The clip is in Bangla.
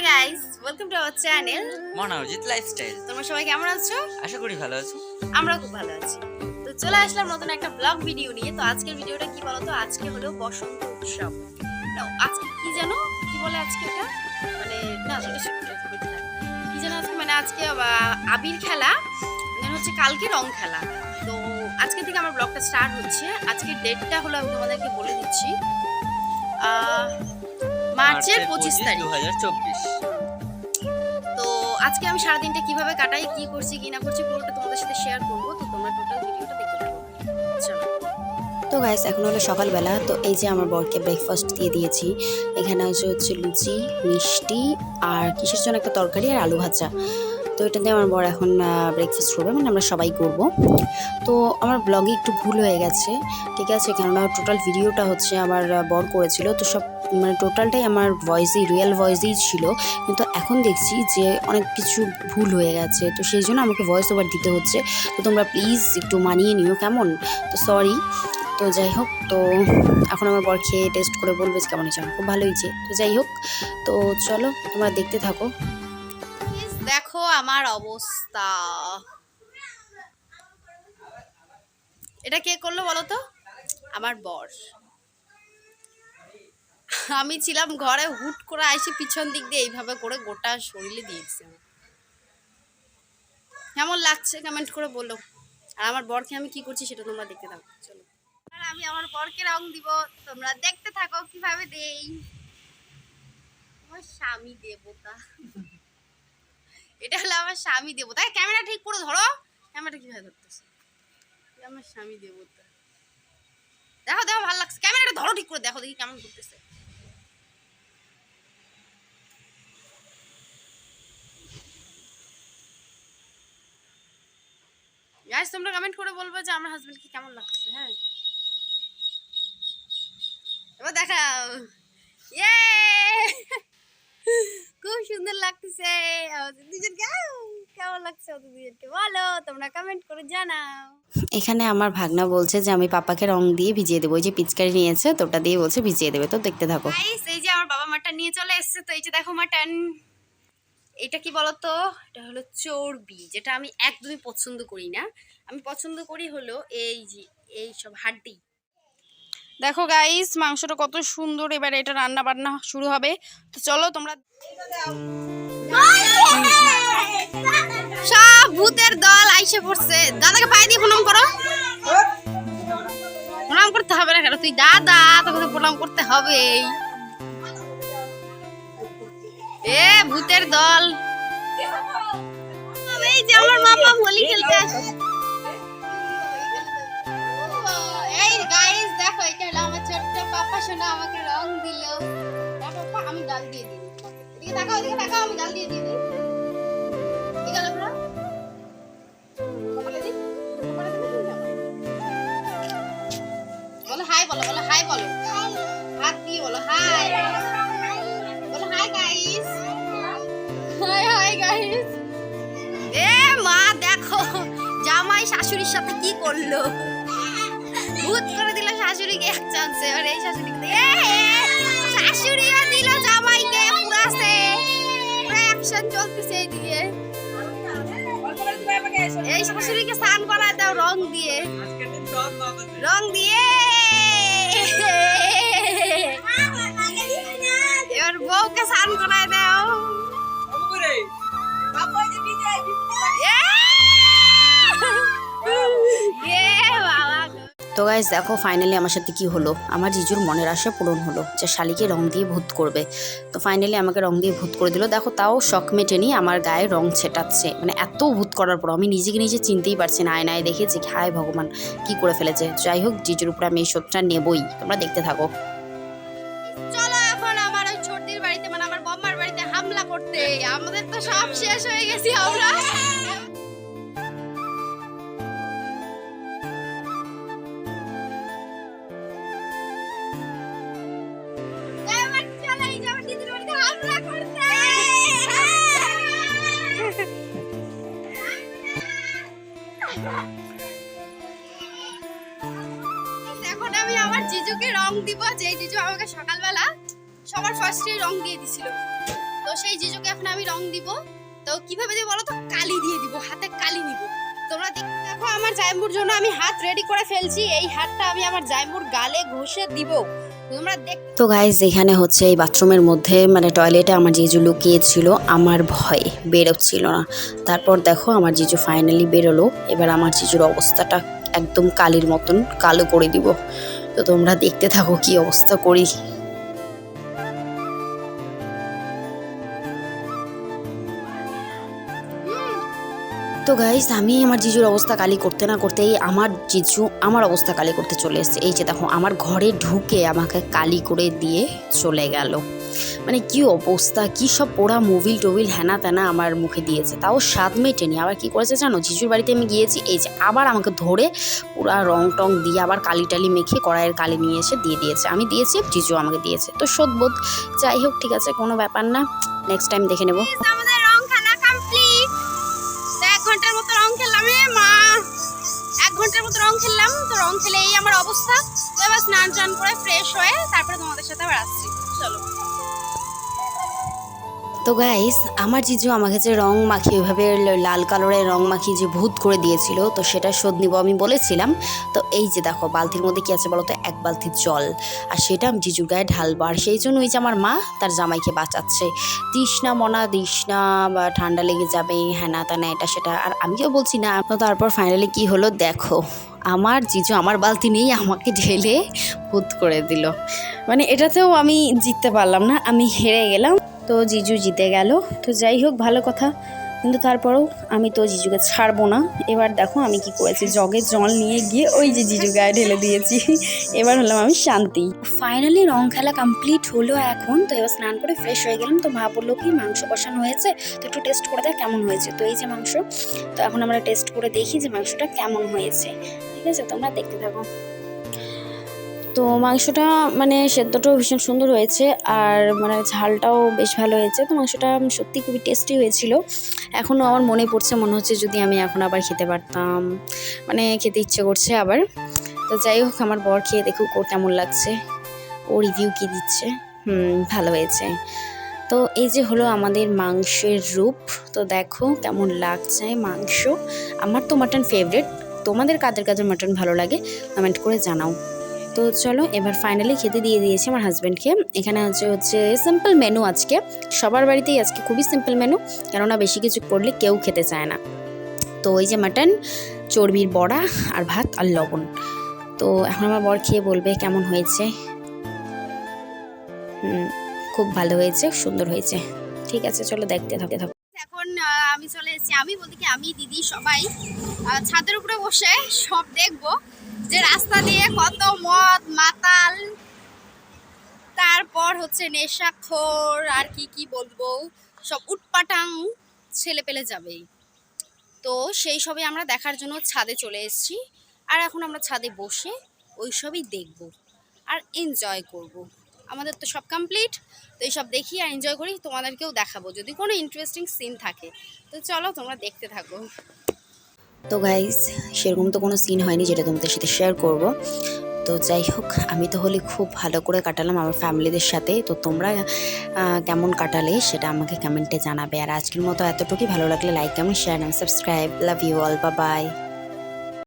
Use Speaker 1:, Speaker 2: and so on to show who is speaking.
Speaker 1: Guys, welcome to our channel
Speaker 2: Monojit lifestyle.
Speaker 1: তোমরা সবাই কেমন আছো?
Speaker 2: আশা করি ভালো আছো।
Speaker 1: আমরাও খুব ভালো আছি। তো চলে আসলাম নতুন একটা ব্লগ ভিডিও নিয়ে। তো আজকের ভিডিওটা কি বলতো, আজকে হলো বসন্ত উৎসব। আজকে কি জানো কি বলে আজকে এটা, মানে না কি জানো আজকে, মানে আজকে আবির খেলা, মানে হচ্ছে কালকে রং খেলা। তো আজকে থেকে আমার ব্লগটা স্টার্ট হচ্ছে। আজকের ডেটটা হলো আমি তোমাদেরকে বলে দিচ্ছি, মার্চের 25 তারিখ
Speaker 2: 2024।
Speaker 1: তো আজকে আমি সারাদিনটা কিভাবে কাটাই, কি করছি কি না করছি, পুরোটা তোমাদের সাথে শেয়ার করবো। তো তোমরা টোটাল ভিডিওটা দেখতে থাকো। চলো।
Speaker 3: তো গাইস, এখন হলো সকালবেলা। তো এই যে আমার বরকে ব্রেকফাস্ট দিয়ে দিয়েছি। এখানে হচ্ছে লুচি, মিষ্টি আর কিসের জন্য একটা তরকারি আর আলু ভাজা। তো এটা দিয়ে আমার বর এখন ব্রেকফাস্ট করবে, মানে আমরা সবাই করব। তো আমার ব্লগে একটু ভুল হয়ে গেছে, ঠিক আছে, কেননা টোটাল ভিডিওটা হচ্ছে আমার বর করেছিল। তো সব মানে টোটালটাই আমার ভয়েসেই, রিয়েল ভয়েসেই ছিল, কিন্তু এখন দেখছি যে অনেক কিছু ভুল হয়ে গেছে। তো সেই জন্য আমাকে ভয়েস ওভার দিতে হচ্ছে। তো তোমরা প্লিজ একটু মানিয়ে নিও, কেমন? তো সরি। তো যাই হোক, তো এখন আমার বর খেয়ে টেস্ট করে বলবে যে কেমন হয়েছে। আমার খুব ভালো হয়েছে। তো যাই হোক, তো চলো তোমরা দেখতে থাকো।
Speaker 1: দেখো আমার অবস্থা, এটা কে করলো বলো তো? আমার বর। আমি ছিলাম ঘরে, হুট করে আইসে পিছন দিক দিয়ে এইভাবে করে গোটা শরীরে দিয়েছে। কেমন লাগছে কমেন্ট করে বলো। আর আমার বরকে আমি কি করছি সেটা তোমরা দেখতে থাকো। চলো। আর আমি আমার বরকে রং দিব, তোমরা দেখতে থাকো কিভাবে দেই। আমার স্বামী দেবতা, এটা হলো আমার স্বামী দেবতা। ক্যামেরা ঠিক করে ধরো, ক্যামেরা কিভাবে ধরতেছে? আমার স্বামী দেবতা, দেখো দেখো ভালো লাগছে। ক্যামেরাটা ধরো ঠিক করে, দেখো দেখি কেমন করতেছে। গাইস, তোমরা কমেন্ট করে বলবে যে আমার হাজবেন্ডকে কেমন লাগছে। হ্যাঁ, এবার দেখাও। ইয়ে, খুব সুন্দর লাগতেছে আমাদের দুজনকে। কেমন লাগছে ওদের দুজনকে বলো, তোমরা কমেন্ট করে জানাও।
Speaker 3: এখানে আমার ভাগনা বলছে যে আমি পাপাকে রং দিয়ে ভিজিয়ে দেবো। ওই যে পিচকারি নিয়েছে, তো ওটা দিয়ে বলছে ভিজিয়ে দেবে। তো দেখতে থাকো।
Speaker 1: গাইস, এই যে আমার বাবা মাটন নিয়ে চলে এসেছে। তো এই যে দেখো মাটন, এটা কি বলতো, এটা হলো চর্বি, যেটা আমি একদমই পছন্দ করি না। আমি পছন্দ করি হলো এই যে এই সব হাড্ডি। দেখো গাইস, মাংসটা কত সুন্দর। এবার এটা রান্না বান্না শুরু হবে। তো চলো তোমরা। সব ভূতের দল আইসে পড়ছে। দাদাকে পায়ে দিয়ে প্রণাম করো। প্রণাম করতে হবে না কেন? তুই দাদা, তোকে তো প্রণাম করতে হবে। এ ভূতের দল, এই যে আমার মামা হোলি খেলতে আসছে। এই গাইস দেখো, এটা হলো আমার ছোট্ট পাপা সোনা, আমাকে রং দিল। পাপা আমি গাল দিয়ে দিই। এদিকে তাকাও, এদিকে তাকাও, আমি গাল দিয়ে দিই। কি গাল বলো? কপালে দি, কপালে দি। বলো হাই, বলো বলো হাই, বলো হাত দিয়ে বলো হাই, বলো hi guys, hi hi guys. এ মা দেখো, জামাই শাশুড়ির সাথে কি করলো, ভূত করে দিল শাশুড়িকে এক চান্সে। আর এই শাশুড়িকে শাশুড়িও দিল জামাইকে পুরাছে, অ্যাকশন চলতেছে এইদিকে। এই শাশুড়িকে স্নান করায় দাও রং দিয়ে, রং দিয়ে। এবার বউকে স্নান করায় দাও।
Speaker 3: তো গাইস দেখো, ফাইনালি আমার সাথে কি হলো। আমার জিজুর মনের আশা পূরণ হলো যে শালিকে রং দিয়ে ভূত করবে। তো ফাইনালি আমাকে রং দিয়ে ভূত করে দিল। দেখো, তাও শখ মেটেনি, আমার গায়ে রং ছেটাচ্ছে। মানে এত ভূত করার পর আমি নিজেকে নিজে চিনতেই পারছি না। আয়নায় দেখে যে হায় ভগবান, কি করে ফেলেছে। যাই হোক, জিজুর উপরে আমি এই শোধটা নেবই। তোমরা দেখতে থাকো।
Speaker 1: চলো এখন আমার ওই ছোটদির বাড়িতে, মানে আমার বম্মার বাড়িতে হামলা করতে। আমাদের তো সব শেষ হয়ে গেছি আমরা। এখন আমি আমার জিজুকে রং দিব, যে জিজু আমাকে সকালবেলা সবার ফার্স্টে রং দিয়ে দিছিল। তো সেই জিজুকে এখন আমি রং দিব। তো কিভাবে দিব বলো তো? কালি দিয়ে দিব, হাতে কালি নিব। তোমরা দেখো আমার জাইম্বুর জন্য আমি হাত রেডি করে ফেলছি। এই হাতটা আমি আমার জাইম্বুর গালে ঘষে দিব। তোমরা দেখ।
Speaker 3: তো গাইজ এখানে হচ্ছে এই বাথরুমের মধ্যে মানে টয়লেটে আমার জিজু লুকিয়েছিল, আমার ভয়ে বেরোচ্ছিল না। তারপর দেখো আমার জিজু ফাইনালি বেরোলো। এবার আমার জিজুর অবস্থাটা একদম কালির মতন কালো করে দিব। তো তোমরা দেখতে থাকো কি অবস্থা করি। তো গাইস আমি আমার জিজুর অবস্থা কালি করতে না করতেই আমার জিজু আমার অবস্থা কালি করতে চলে এসেছে। এই যে দেখো আমার ঘরে ঢুকে আমাকে কালি করে দিয়ে চলে গেল। মানে কি অবস্থা, কি সব পোড়া মোবিল টোবিল হেনা তেনা আমার মুখে দিয়েছে, তাও স্বাদ মেটেনি। আবার কি করেছে জানো, জিজুর বাড়িতে আমি গিয়েছি, এই যে আবার আমাকে ধরে পুরা রং টং দিয়ে আবার কালি টালি মেখে কড়াইয়ের কালি নিয়ে এসে দিয়ে দিয়েছে। আমি দিয়েছি, জিজু আমাকে দিয়েছে। তো শোধবোধ, যাই হোক ঠিক আছে, কোনো ব্যাপার না, নেক্সট টাইম দেখে নেবো।
Speaker 1: আমাদের রং খেলা কমপ্লিট। 1 ঘন্টার মতো রং খেললাম। মা 1 ঘন্টার মতো রং খেললাম। তো রং খেলে এই আমার অবস্থা। তো এবার স্নান টান করে ফ্রেশ হয়ে তারপরে তোমাদের সাথে আবার আসছি। চলো।
Speaker 3: তো গাইস আমার জিজু আমাকে যে রং মাখিয়ে ওইভাবে লাল কালারের রং মাখিয়ে যে ভূত করে দিয়েছিল, তো সেটা শোধ নিব আমি বলেছিলাম। তো এই যে দেখো বালতির মধ্যে কি আছে বলো তো, 1 বালতি জল, আর সেটা আমি জিজুর গায়ে ঢালবো। আর সেই জন্য ওই যে আমার মা তার জামাইকে বাঁচাচ্ছে, দিস না মনা, দিস না, বা ঠান্ডা লেগে যাবে, হ্যানা ত্যানা এটা সেটা। আর আমিও বলছি না। তো তারপর ফাইনালি কি হলো দেখো, আমার জিজু আমার বালতি নিয়েই আমাকে ঢেলে ভূত করে দিল। মানে এটাতেও আমি জিততে পারলাম না, আমি হেরে গেলাম। তো জিজু জিতে গেল। তো যাই হোক ভালো কথা, কিন্তু তারপরেও আমি তো জিজুকে ছাড়বো না। এবার দেখো আমি কি করেছি, জগে জল নিয়ে গিয়ে ওই যে জিজু গায়ে ঢেলে দিয়েছি। এবার হলাম আমি শান্তি। ফাইনালি রং খেলা কমপ্লিট হলো এখন। তো এবার স্নান করে ফ্রেশ হয়ে গেলাম। তো মা বললো কি মাংস কষানো হয়েছে, তো একটু টেস্ট করে দেখ কেমন হয়েছে। তো এই যে মাংস, তো এখন আমরা টেস্ট করে দেখি যে মাংসটা কেমন হয়েছে। ঠিক আছে, তোমরা দেখতে থাকো। তো মাংসটা মানে সেদ্ধটাও ভীষণ সুন্দর হয়েছে, আর মানে ঝালটাও বেশ ভালো হয়েছে। তো মাংসটা সত্যি খুবই টেস্টি হয়েছিল। এখনও আমার মনে পড়ছে, মনে হচ্ছে যদি আমি এখন আবার খেতে পারতাম, মানে খেতে ইচ্ছে করছে আবার। তো যাই হোক আমার বর খেয়ে দেখুক ও কেমন লাগছে, ও রিভিউ কী দিচ্ছে। ভালো হয়েছে। তো এই যে হলো আমাদের মাংসের রূপ। তো দেখো কেমন লাগছে মাংস। আমার তো মাটন ফেভারিট, তোমাদের কাদের কাদের মাটন ভালো লাগে কমেন্ট করে জানাও। তো চলো এবার ফাইনালি খেতে দিয়ে দিয়েছি আমার হাজব্যান্ডকে। এখানে হচ্ছে সিম্পল মেনু আজকে, সবার বাড়িতেই আজকে খুবই সিম্পল মেনু, কেননা বেশি কিছু করলে কেউ খেতে চায় না। তো ওই যে মাটন, চর্বির বড়া আর ভাত আর লবণ। তো এখন আমার বর খেয়ে বলবে কেমন হয়েছে। খুব ভালো হয়েছে, সুন্দর হয়েছে। ঠিক আছে চলো দেখতে থাকতে থাকো।
Speaker 1: এখন আমি চলে এসেছি, আমি বলতে কি আমি দিদি সবাই ছাদের উপরে বসে সব দেখবো যে রাস্তা দিয়ে কত মদ মাতাল, তারপর হচ্ছে নেশাখোর, আর কি বলবো, সব উটপাটাং ছেলে পেলে যাবেই। তো সেই সবই আমরা দেখার জন্য ছাদে চলে এসেছি। আর এখন আমরা ছাদে বসে ওই সবই দেখবো আর এনজয় করব। আমাদের তো সব কমপ্লিট। তো এইসব দেখি আর এনজয় করি, তোমাদেরকেও দেখাবো যদি কোনো ইন্টারেস্টিং সিন থাকে। তো চলো তোমরা দেখতে থাকো।
Speaker 3: তো গাইজ সেরকম তো কোনো সিন হয়নি যেটা তোমাদের সাথে শেয়ার করব। তো যাই হোক আমি তো হলে খুব ভালো করে কাটালাম আমার ফ্যামিলিদের সাথে। তো তোমরা কেমন কাটালে সেটা আমাকে কমেন্টে জানাবে। আর আজকের মতো এতটুকুই, ভালো লাগলে like comment share and subscribe. Love you all, bye by.